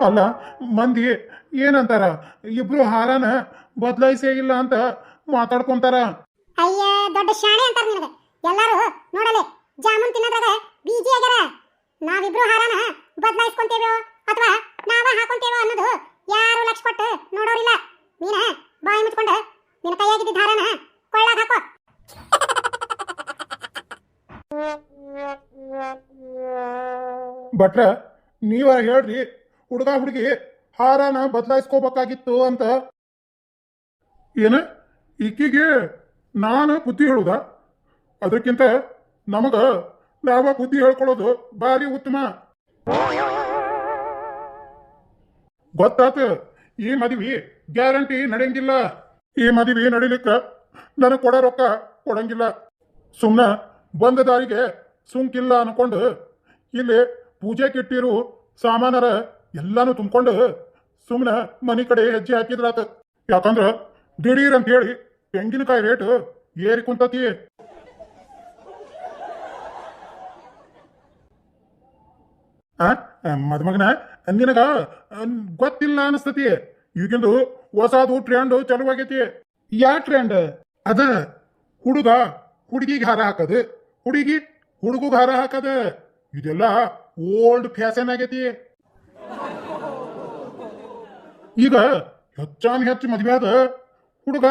ಅಲ್ಲ ಮಂದಿ ಏನಂತಾರ, ಇಬ್ರು ಹಾರನ ಬದಲಾಯಿಸೇ ಇಲ್ಲ ಅಂತ ಮಾತಾಡ್ಕೊಂತಾರ. ಅಯ್ಯ ದೊಡ್ಡ ಶಾಣೆ ಅಂತಾರ ನಿನಗೆ ಎಲ್ಲಾರು. ನೋಡಲೆ ಜಾಮೂನ್ ತಿನ್ನೋದ್ರಾಗ ಬೀಜಿ ಆಗ್ಯಾರ. ನಾವಿಬ್ರು ಹಾರನ ಬದಲಾಯಿಸ್ಕೊಂತೇವೋ ಅಥವಾ ನಾವ ಹಾಕೊಂತೇವೋ ಅನ್ನೋದು ಯಾರು ಲಕ್ಷ ಕೊಟ್ಟು ನೋಡೋರಿಲ್ಲ. ನೀನ ಬಾಯಿ ಮುಚ್ಕೊಂಡು ನಿನ್ನ ಕೈಯಾಗಿದ್ದ ಹಾರನ ಕೊಳ್ಳಾಗ ಹಾಕೋ. ಭಟ್ರ ನೀವರ ಹೇಳ್ರಿ, ಹುಡುಗ ಹುಡುಗಿ ಹಾರನ ಬದಲಾಯಿಸ್ಕೋಬೇಕಾಗಿತ್ತು ಅಂತ. ಏನ ಈಕಿಗೆ ನಾನು ಬುದ್ಧಿ ಹೇಳುದ? ಅದಕ್ಕಿಂತ ನಮಗ ನಾವ ಬುದ್ಧಿ ಹೇಳ್ಕೊಳ್ಳೋದು ಭಾರಿ ಉತ್ತಮ. ಗೊತ್ತಾತ, ಈ ಮದುವೆ ಗ್ಯಾರಂಟಿ ನಡೆಯಂಗಿಲ್ಲ. ಈ ಮದುವೆ ನಡಿಲಿಕ್ಕ ನನಗೆ ಕೊಡೋ ರೊಕ್ಕ ಕೊಡಂಗಿಲ್ಲ. ಸುಮ್ನ ಬಂದ ದಾರಿಗೆ ಸುಂಕಿಲ್ಲ ಅನ್ಕೊಂಡು ಇಲ್ಲಿ ಪೂಜೆ ಕಿಟ್ಟಿರು ಸಾಮಾನರ ಎಲ್ಲಾನು ತುಂಬಿಕೊಂಡು ಸುಮ್ನ ಮನಿ ಕಡೆ ಹೆಜ್ಜೆ ಹಾಕಿದ್ರಾತ. ಯಾಕಂದ್ರ ದಿಢೀರ್ ಅಂತ ಹೇಳಿ ತೆಂಗಿನಕಾಯಿ ರೇಟ್ ಏರಿ ಕುಂತತಿ. ಮದುಮಗನ ನಿನಗ ಗೊತ್ತಿಲ್ಲ ಅನಿಸ್ತತಿ, ಈಗಿಂದು ಹೊಸದು ಟ್ರೆಂಡ್ ಚಲುವಾಗೈತಿ. ಯಾ ಟ್ರೆಂಡ್? ಅದ ಹುಡುಗ ಹುಡುಗಿಗೆ ಹಾರ ಹಾಕದು, ಹುಡುಗಿ ಹುಡುಗಗೆ ಹಾರ ಹಾಕದ. ಇದೆಲ್ಲ ಓಲ್ಡ್ ಫ್ಯಾಷನ್ ಆಗೈತಿ. ಈಗ ಹೆಚ್ಚಾನ್ ಹೆಚ್ಚು ಮದ್ವೆ ಆದ ಹುಡುಗ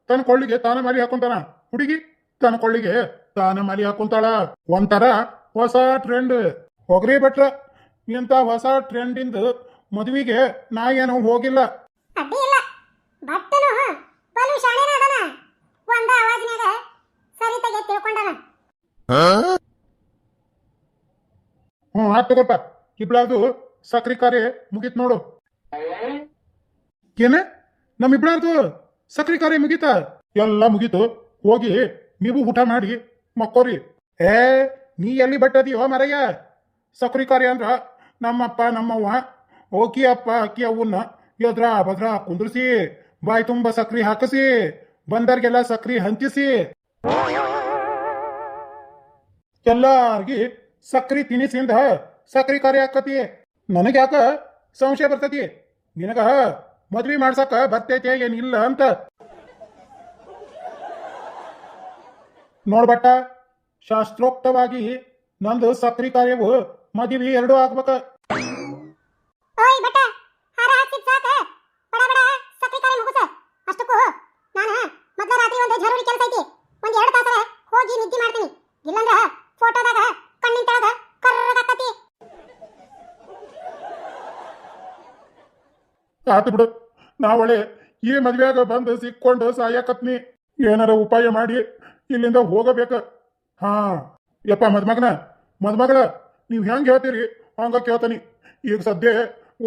ತನ್ನ ಕೊಳ್ಳಿಗೆ ತಾನ ಮಾಲಿ ಹಾಕೊಂತಾನ, ಹುಡುಗಿ ತನ್ನ ಕೊಳ್ಳಿಗೆ ತಾನ ಮಾಲಿ ಹಾಕೊಂತಾಳ. ಒಂಥರ ಹೊಸ ಟ್ರೆಂಡ್. ಹೋಗ್ರಿ ಭಟ್ರ, ಇಂಥ ಹೊಸ ಟ್ರೆಂಡ್ ಇಂದ ಮದುವೆಗೆ ನಾ ಏನೋ ಹೋಗಿಲ್ಲ. ಅಡ್ಡಿ ಇಲ್ಲ, ಭಟ್ಟನು ಬಲು ಶಾಣೆನ ಅದನ. ಒಂದ ಆವಾಜ್ನಾಗ ಸರಿತಾಗೆ ತಿಳ್ಕೊಂಡನ. ಆತ್ ತಗೋಪ್ಪ, ಇಬ್ಳಾರ್ದು ಸಕ್ರಿ ಕಾರ್ಯ ಮುಗೀತ್ ನೋಡು. ಏನ ನಮ್ಮಿಬ್ಳಾರ್ದು ಸಕ್ರಿ ಕಾರ್ಯ ಮುಗೀತ? ಎಲ್ಲ ಮುಗೀತು, ಹೋಗಿ ನೀವು ಊಟ ಮಾಡಿ ಮಕ್ಕೋರಿ. ನೀ ಎಲ್ಲಿ ಬಟ್ಟದಿಯೋ ಮರಯ್ಯ? ಸಕ್ರಿ ಕಾರ್ಯ ಅಂದ್ರ ನಮ್ಮಪ್ಪ ನಮ್ಮವ್ವ ಓಕಿ ಅಪ್ಪ ಅಕ್ಕಿ ಅವನ್ನ ಎದ್ರ ಭದ್ರ ಕುಂದ್ರಿಸಿ ಬಾಯಿ ತುಂಬ ಸಕ್ರಿ ಹಾಕಿಸಿ ಬಂದರ್ಗೆಲ್ಲ ಸಕ್ರಿ ಹಂಚಿಸಿ ಎಲ್ಲಾರ್ಗಿ ಸಕ್ರಿ ತಿನಿಸಿಂದ ಸಕ್ರಿ ಕಾರ್ಯ ಆಕತಿ. ನನಗ್ಯಾಕ ಸಂಶಯ ಬರ್ತತಿ, ನಿನಗ ಮದ್ವಿ ಮಾಡ್ಸಕ ಬರ್ತೈತೆ ಏನಿಲ್ಲ ಅಂತ. ನೋಡ್ಬಟ್ಟ, ಶಾಸ್ತ್ರೋಕ್ತವಾಗಿ ನಂದು ಸಕ್ರಿ ಕಾರ್ಯವು ಮದುವೆ ಎರಡೂ ಆಗ್ಬೇಕ. ಓಯ್ ಬಟ್ಟ, ಹಾರ ಹಾಕಿದ್ ಸಾಕ, ಬಡ ಬಡ ಸಕ್ರಿ ಕಾರ್ಯ ಮುಗಿಸ. ಅಷ್ಟಕ್ಕೂ ನಾನು ಮೊದಲ ರಾತ್ರಿ ಒಂದು ಜರೂರಿ ಕೆಲಸ ಐತಿ, ಒಂದ್ 2 ತಾಸರ ಹೋಗಿ ನಿದ್ದೆ ಮಾಡ್ತೀನಿ. ಇಲ್ಲಂದ್ರ ಫೋಟೋದಾಗ ಕಣ್ಣಿನ ತೆಳಗ ಕರ್ರಗಾಕತಿ. ಆತು ಬಿಡು, ನಾವಳೆ ಈ ಮದ್ವೆಯಾಗ ಬಂದು ಸಿಕ್ಕೊಂಡು ಸಾಯಕತ್ನಿ. ಏನಾರ ಉಪಾಯ ಮಾಡಿ ಇಲ್ಲಿಂದ ಹೋಗಬೇಕ. ಹಾ ಯಪ್ಪ ಮದ್ಮಗಳ ನೀವ್ ಹೆಂಗ್ ಹೇಳ್ತೀರಿ ಹಂಗ ಕೇಳ್ತಾನಿ. ಈಗ ಸದ್ಯ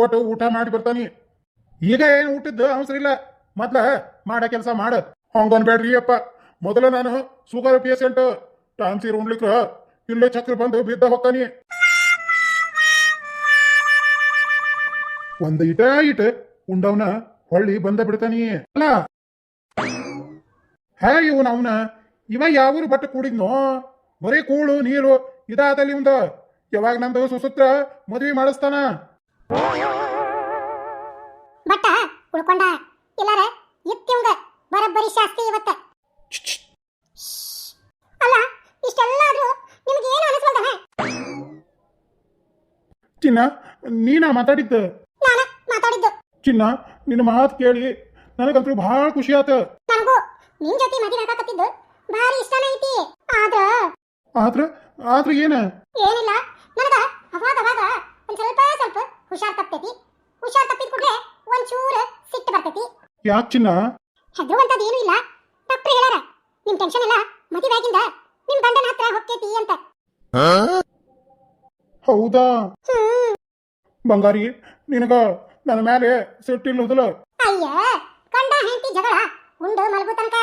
ಒಟ್ಟು ಊಟ ಮಾಡಿ ಬರ್ತಾನಿ. ಈಗ ಏನು ಊಟದ್ದು ಅವಸರ ಇಲ್ಲ, ಮೊದ್ಲ ಮಾಡ ಕೆಲಸ ಮಾಡ. ಹಂಗನ್ಬೇಡ್ರಿ ಅಪ್ಪ, ಮೊದಲ ನಾನು ಶುಗರ್ ಪೇಷಂಟ್, ಟಾನ್ಸಿರ್ ಉಣ್ಲಿಕ್ಕ ಇಲ್ಲೇ ಚಕ್ರ ಬಂದು ಬಿದ್ದ ಹೊಕ್ಕಾನಿ. ಒಂದ್ ಇಟ ಉಂಡವನ ಹೊಳ್ಳಿ ಬಂದ ಬಿಡ್ತಾನಿ. ಅಲ್ಲ ಇವನ ಅವನ ಇವ ಯಾವೂರು ಬಟ್ಟೆ ಕೂಡಿದ್ನೋ, ಬರೀ ಕೂಳು ನೀರು ಇದಾದಲ್ಲಿ ಇವಂದ. ಯಾವಾಗ ನಂದು ಸುಸೂತ್ರ ಮದ್ವಿ ಮಾಡಿಸ್ತಾನ. ಬಟ್ಟ ಉಳ್ಕೊಂಡ ಇಲ್ಲಾರ ಇತ್ತಿವಂಗ ಬರಬ್ಬರಿ ಶಾಸ್ತಿ ಇವತ್ತ. ಅಲ್ಲ ಇಷ್ಟೆಲ್ಲ ಆದ್ರೂ ನಿಮಗೆ ಏನು ಅನಿಸ್ವಲ್ದನ? ಚಿನ್ನ, ನೀನಾ ಮಾತಾಡಿದ್ದ? ನಾನು ಮಾತಾಡಿದ್ದು. ಚಿನ್ನ, ನಿನ್ನ ಮಾತು ಕೇಳಿ ನನಗಂತೂ ಬಹಳ ಖುಷಿ ಆತ. ನನಗೂ ನಿನ್ ಜೊತೆ ಮದುವೆ ಹಾಕಕತ್ತಿದ್ದು ಭಾರಿ ಇಷ್ಟನ ಐತಿ. ಆದ್ರ ಏನ? ಏನಿಲ್ಲ, ನನಗ ಅವಾಗ ಒಂದ್ ಸ್ವಲ್ಪ ಹುಷಾರ್ ತಪ್ಪತೈತಿ. ಹುಷಾರ್ ತಪ್ಪಿದ ಕೂಡಲೇ ಒಂಚೂರು ಸಿಟ್ಟು ಬರ್ತೈತಿ. ಯಾಕೆ ಚಿನ್ನ? ಹೆದರುವಂತದ್ದು ಏನೂ ಇಲ್ಲ. ಡಾಕ್ಟರ್ ಹೇಳಾರ ನಿಮ್ ಟೆನ್ಷನ್ ಎಲ್ಲ ಮದುವೆ ಆಗಿಂದ ನಿಮ್ ಗಂಡನ ಹತ್ರ ಹೊಕ್ಕೈತಿ ಅಂತ. ಹೌದಾ? ಬಂಗಾರಿ, ನಿನಗ ನನ್ನ ಮೇಲೆ ಸಿಟ್ಟಿಲ್ಲುದಲ್ಲ? ಅಯ್ಯ, ಗಂಡ ಹೆಂಡತಿ ಜಗಳ ಉಂಡು ಮಲಗು ತನಕ.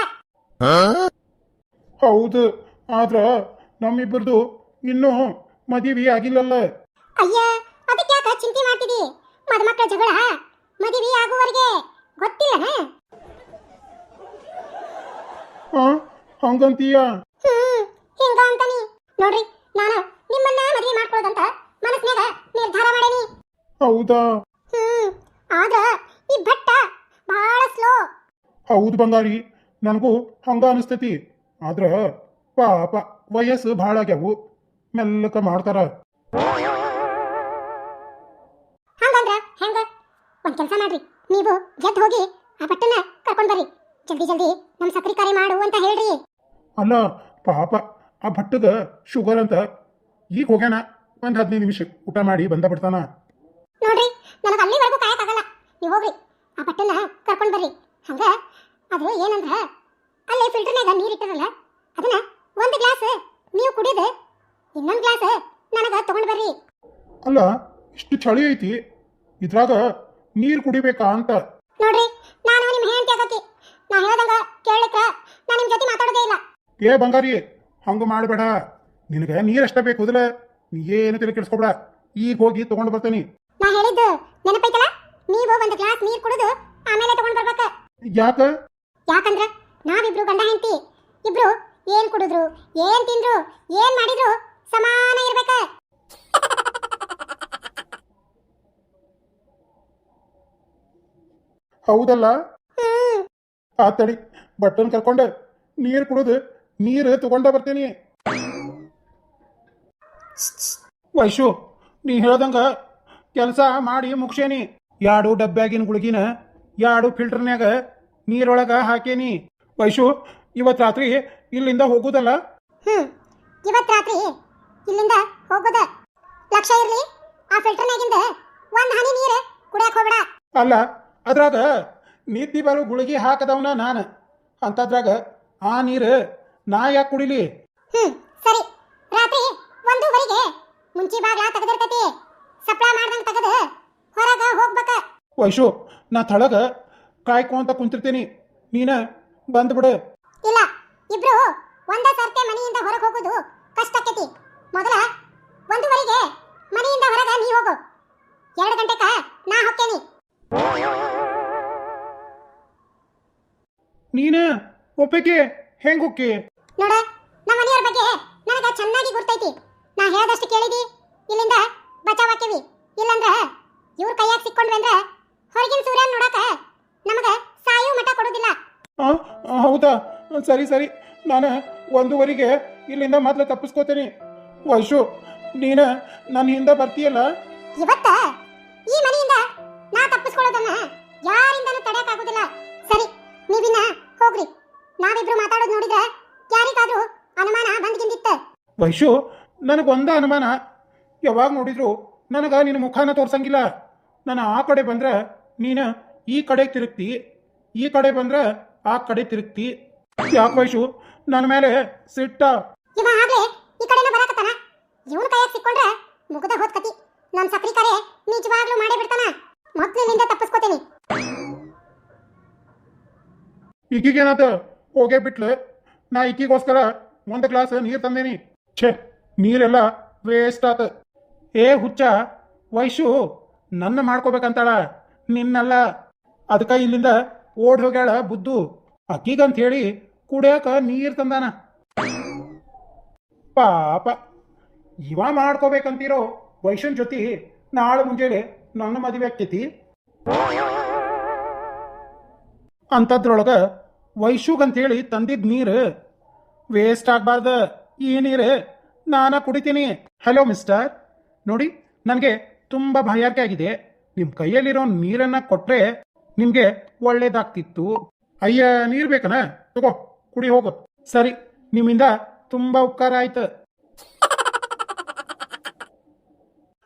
ಹೌದು, ಆದ್ರ ನಮ್ಮಿಬ್ಬರದು ಇನ್ನೂ ಮದುವೆ ಆಗಿಲ್ಲಲ್ಲ. ಅಯ್ಯ, ಅದಕ್ಕೆ ಯಾಕ ಚಿಂತೆ ಮಾಡ್ತಿದಿ? ಮದುಮಕ್ಕಳ ಜಗಳ ಮದುವೆ ಆಗುವವರೆಗೆ ಗೊತ್ತಿಲ್ಲ. ಹಂಗಂತೀಯ? ಹಿಂಗ ಅಂತಾನಿ ನೋಡ್ರಿ. ನಾನು ನಿಮ್ಮನ್ನ ಮದುವೆ ಮಾಡ್ಕೊಳ್ಳೋದಂತ ಮನಸ್ನಾಗ ನಿರ್ಧಾರ ಮಾಡೇನಿ. ಹೌದಾ? ಆದ್ರ ಈ ಭಟ್ಟ ಬಹಳ ಸ್ಲೋ. ಹೌದು ಬಂಗಾರಿ, ನನಗೂ ಹಂಗ ಅನಿಸ್ತೈತಿ. ಆದ್ರ ಪಾಪ ವಯಸ್ಸು ಭಾಳ ಆಗ್ಯಾವು, ಮೆಲ್ಲಕ ಮಾಡ್ತಾರ. ಹಂಗಂದ್ರ ಹೆಂಗ? ಒಂದ್ ಕೆಲಸ ಮಾಡ್ರಿ, ನೀವು ಗೆದ್ದು ಹೋಗಿ ಆ ಭಟ್ಟನ ಕರ್ಕೊಂಡ್ ಬರ್ರಿ. ಜಲ್ದಿ ಜಲ್ದಿ ನಮ್ ಸಕ್ರಿ ಕರೆ ಮಾಡು ಅಂತ ಹೇಳ್ರಿ. ಅಲ್ಲ ಪಾಪ ಆ ಭಟ್ಟಗ ಶುಗರ್ ಅಂತ, ಈಗ ಹೋಗ್ಯಾನ, ಒಂದ್ 15 ನಿಮಿಷ ಊಟ ಮಾಡಿ ಬಂದ ಬಿಡ್ತಾನ. ನೋಡ್ರಿ, ನನಗೆ ಅಲ್ಲಿವರೆಗೂ ಕಾಯಕ್ಕಾಗಲ್ಲ. ನೀವು ಹೋಗ್ರಿ ಆ ಭಟ್ಟನ ಕರ್ಕೊಂಡ್ ಬರ್ರಿ. ಹಂಗ ಅದು ಏನಂದ್ರ ಅಲ್ಲೇ ಫಿಲ್ಟರ್ನಾಗ ನೀರ್ ಇಟ್ಟರಲ್ಲ, ಅದನ್ನ ಒಂದ್ ಗ್ಲಾಸ್ ನೀವು ಕುಡಿದು ಇನ್ನೊಂದ್ ಗ್ಲಾಸ್ ನನಗ ತಗೊಂಡ್ ಬರ್ರಿ. ಅಲ್ಲ ಇಷ್ಟು ಚಳಿ ಐತಿ, ಇದ್ರಾಗ ನೀರ್ ಕುಡಿಬೇಕಾ ಅಂತ. ನೋಡ್ರಿ, ನಾನು ನಿಮ್ ಹೆಂಡತಿ ಆಗಕ್ಕೆ ನಾ ಹೇಳ್ದಂಗ ಕೇಳಲಿಕ್ಕ ನಾ ನಿಮ್ ಜೊತೆ ಮಾತಾಡೋದೇ ಇಲ್ಲ. ಏ ಬಂಗಾರಿ, ಹಂಗ ಮಾಡಬೇಡ. ನಿನಗೆ ನೀರಷ್ಟ ಬೇಕು ಹೋದಲ, ನೀ ಏನು ತಲೆ ಕೆಡಿಸ್ಕೊಬೇಡ. ಈಗ ಹೋಗಿ ತಗೊಂಡು ಬರ್ತೀನಿ. ನಾ ಹೇಳಿದ್ದು ನೆನಪೈತಲ್ಲ, ನೀವು ಒಂದ್ ಗ್ಲಾಸ್ ನೀರ್ ಕುಡಿದು ಆಮೇಲೆ ತಗೊಂಡ್ ಬರ್ಬೇಕ. ಯಾಕ? ಯಾಕಂದ್ರ ನಾವಿಬ್ರು ಗಂಡ ಹೆಂಡತಿ ಇಬ್ರು ಏನ್ ಕುಡಿದ್ರು, ಏನ್ ತಿಂದ್ರು, ಏನ್ ಮಾಡಿದ್ರು ಸಮಾನ ಇರ್ಬೇಕ. ಹೌದಲ್ಲ? ಆ ತಡಿ, ಬಟ್ಟನ್ ಕರ್ಕೊಂಡೆ ನೀರು ಕುಡಿದು ನೀರು ತಗೊಂಡ ಬರ್ತೀನಿ. ವೈಶು, ನೀ ಹೇಳ್ದಂಗ ಕೆಲಸ ಮಾಡಿ ಮುಗ್ಸೇನಿ. 2 ಡಬ್ಬ್ಯಾಗಿನ ಗುಳಿಗಿನ 2 ಫಿಲ್ಟರ್ನ್ಯಾಗ ನೀರೊಳಗ ಹಾಕೇನಿ. ವೈಶು, ಇವತ್ತು ರಾತ್ರಿ ಇಲ್ಲಿಂದ ಹೋಗುದಲ್ಲ? ಇವತ್ ರಾತ್ರಿ ಇಲ್ಲಿಂದ ಹೋಗೋದ. ಲಕ್ಷ ಇರ್ಲಿ, ಆ ಫಿಲ್ಟರ್ನಾಗಿಂದ ಒಂದ್ ಹನಿ ನೀರು ಕುಡಿಯಕ್ ಹೋಗ್ಬೇಡ. ಅಲ್ಲ, ಅದ್ರಾಗ ನಿದ್ದಿ ಬರೋ ಗುಳಿಗೆ ಹಾಕದವನ ನಾನು. ಅಂತದ್ರಾಗ ಆ ನೀರು ನಾ ಯಾಕೆ ಕುಡಿಲಿ? ಸರಿ, ರಾತ್ರಿ 1:30ಗೆ ಮುಂಚಿ ಬಾಗ್ಲ ತೆಗೆದಿರ್ತೈತಿ. ಸಪ್ಲಾ ಮಾಡ್ದಂಗ ತೆಗೆದು ಹೊರಗ ಹೋಗ್ಬೇಕ. ವೈಶು, ನಾ ತಳಗ ಕಾಯ್ಕೊಂತ ಕುಂತಿರ್ತೀನಿ, ನೀನ ಬಂದ್ಬಿಡು. ಇಲ್ಲ, ಇಬ್ರು ಒಂದ ಸರ್ತೆ ಮನೆಯಿಂದ ಹೊರಗೆ ಹೋಗೋದು ಕಷ್ಟ ಆಕೈತಿ. ಮೊದಲ 1:30ಗೆ ಮನೆಯಿಂದ ಹೊರಗ ನೀ ಹೋಗು. 2 ಗಂಟೆಕ ನಾ ಹೋಗ್ತೇನಿ. ನೀನ ಒಪ್ಪಕ್ಕೆ ಹೆಂಗ್ ಹೋಕ್ಕಿ? ನೋಡ, ನಮ್ಮ ಮನೆಯವ್ರ ಬಗ್ಗೆ ನನಗ ಚೆನ್ನಾಗಿ ಗೊತ್ತೈತಿ. ನಾ ಹೇಳ್ದಷ್ಟು ಕೇಳಿದಿ, ಇಲ್ಲಿಂದ ಬಚಾವಾಕೇವಿ. ಇಲ್ಲಂದ್ರ ಇವ್ರ ಕೈಯಾಗ ಸಿಕ್ಕೊಂಡ್ವಿ ಅಂದ್ರ ಹೊರಗಿನ ಸೂರ್ಯನ್ ನೋಡಕ ನಮಗ ಸಾಯೋ ಮಠ ಕೊಡೋದಿಲ್ಲ. ಹೌದಾ? ಸರಿ ಸರಿ, ನಾನು 1:30ಗೆ ಇಲ್ಲಿಂದ ಮೊದಲು ತಪ್ಪಿಸ್ಕೋತೀನಿ. ವೈಶು, ನೀನ ನನ್ನ ಹಿಂದೆ ಬರ್ತೀಯಲ್ಲ? ಇವತ್ತ ಈ ಮನೆಯಿಂದ ನಾ ತಪ್ಪಿಸ್ಕೊಳ್ಳೋದನ್ನ ಯಾರಿಂದನೂ ತಡೆಯಕ್ಕಾಗೋದಿಲ್ಲ. ಸರಿ, ನೀವಿನ್ನ ಹೋಗ್ರಿ. ನಾವಿಬ್ರು ಮಾತಾಡೋದು ನೋಡಿದ್ರೆ ಯಾರಿಗಾದ್ರೂ ಅನುಮಾನ ಬಂದ್ಗಿಂದಿತ್ತ. ವೈಶು, ನನಗೊಂದ ಅನುಮಾನ. ಯಾವಾಗ ನೋಡಿದ್ರು ನನಗ ನಿನ್ನ ಮುಖಾನ ತೋರ್ಸಂಗಿಲ್ಲ. ನಾನು ಆ ಕಡೆ ಬಂದ್ರೆ ನೀನು ಈ ಕಡೆ ತಿರುಗ್ತಿ, ಈ ಕಡೆ ಬಂದ್ರೆ ಆ ಕಡೆ ತಿರುಗ್ತಿ. ಯಾಕೆ ವೈಶು, ನನ್ನ ಮೇಲೆ ಸಿಟ್ಟ? ಇವ ಆಗ್ಲೇ ಈ ಕಡೆನ ಬರಾಕತ್ತಾನ. ಇವನ್ ಕೈಯಾಗ ಸಿಕ್ಕೊಂಡ್ರೆ ಮುಗದ ಹೋದ್ ಕತಿ. ನನ್ ಸಕ್ರಿ ಕರೆ ನಿಜವಾಗ್ಲೂ ಮಾಡೇ ಬಿಡ್ತಾನ. ಮೊದ್ಲಿನಿಂದ ತಪ್ಪಿಸ್ಕೋತೀನಿ. ಈಗೀಗೇನಾತ? ಹೋಗೇ ಬಿಟ್ಲು. ನಾ ಈಕಿಗೋಸ್ಕರ 1 ಗ್ಲಾಸ್ ನೀರು ತಂದೇನಿ. ಛೇ, ನೀರೆಲ್ಲ ವೇಸ್ಟ್ ಆತ. ಏ ಹುಚ್ಚ, ವೈಶು ನನ್ನ ಮಾಡ್ಕೋಬೇಕಂತಾಳ, ನಿನ್ನಲ್ಲ. ಅದಕ್ಕೆ ಇಲ್ಲಿಂದ ಓಡ್ ಹೋಗ್ಯಾಳ ಬುದ್ದು. ಅಕ್ಕಿಗಂತ ಹೇಳಿ ಕುಡಿಯಾಕ ನೀರು ತಂದಾನ. ಪಾಪ, ಇವ ಮಾಡ್ಕೋಬೇಕಂತಿರೋ ವೈಶುನ್ ಜೊತೆ ನಾಳೆ ಮುಂಜಾನೆ ನನ್ನ ಮದುವೆ ಆಗ್ತೈತಿ. ಅಂಥದ್ರೊಳಗ ವೈಶುಗಂತೇಳಿ ತಂದಿದ್ದ ನೀರು ವೇಸ್ಟ್ ಆಗಬಾರ್ದು. ಈ ನೀರು ನಾನು ಕುಡಿತೀನಿ. ಹಲೋ ಮಿಸ್ಟರ್, ನೋಡಿ, ನನಗೆ ತುಂಬ ಬಾಯಾರಿಕೆ ಆಗಿದೆ. ನಿಮ್ಮ ಕೈಯಲ್ಲಿರೋ ನೀರನ್ನು ಕೊಟ್ಟರೆ ನಿಮಗೆ ಒಳ್ಳೇದಾಗ್ತಿತ್ತು. ಅಯ್ಯ, ನೀರು ಬೇಕನ? ತಗೋ, ಕುಡಿ ಹೋಗು. ಸರಿ, ನಿಮ್ಮಿಂದ ತುಂಬ ಉಪಕಾರ ಆಯ್ತು.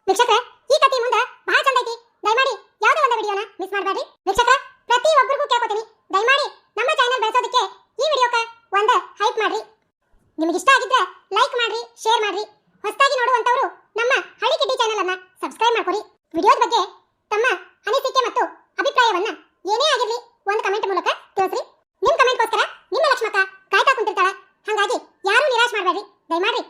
ವೀಕ್ಷಕರೇ, ಈ ಕಥೆ ಮುಂದೆ ಬಹಳ ಚಂದ ಐತಿ. ದಯಮಾಡಿ ಯಾವುದೇ ಒಂದು ವಿಡಿಯೋನ ಮಿಸ್ ಮಾಡಬೇಡಿ. ವೀಕ್ಷಕರೇ, ಪ್ರತಿ ಒಬ್ಬರಿಗೂ ಕೇಳ್ಕೊತೀನಿ, ದಯಮಾಡಿ ನಮ್ಮ ಚಾನೆಲ್ ಬೆಳೆಸೋದಕ್ಕೆ ಈ ವಿಡಿಯೋಕ ಒಂದು ಹೈಪ್ ಮಾಡ್ರಿ. ನಿಮಗೆ ಇಷ್ಟ ಆಗಿದ್ರೆ ಲೈಕ್ ಮಾಡ್ರಿ, ಶೇರ್ ಮಾಡ್ರಿ. ಹೊಸದಾಗಿ ನೋಡುವಂತವರು ನಮ್ಮ ಹಳ್ಳಿ ಕಿಡ್ಡಿ ಚಾನೆಲ್ ಅನ್ನ ಸಬ್ಸ್ಕ್ರೈಬ್ ಮಾಡ್ಕೊರಿ. ವಿಡಿಯೋದ ಬಗ್ಗೆ ತಮ್ಮ ಅನಿಸಿಕೆ ಮತ್ತು ಅಭಿಪ್ರಾಯವನ್ನ ಏನೇ ಆಗಿರಲಿ ಒಂದು ಕಮೆಂಟ್ ಮೂಲಕ ತಿಳಿಸ್ರಿ. ನಿಮ್ಮ ಕಮೆಂಟ್ಗೋಸ್ಕರ ನಿಮ್ಮ ಲಕ್ಷ್ಮಕ್ಕ ಕಾಯ್ತಾ ಕುಂತಿರ್ತಾಳ. ಹಾಗಾಗಿ ಯಾರು ನಿರಾಶೆ ಮಾಡಬೇಡಿ, ದಯಮಾಡಿ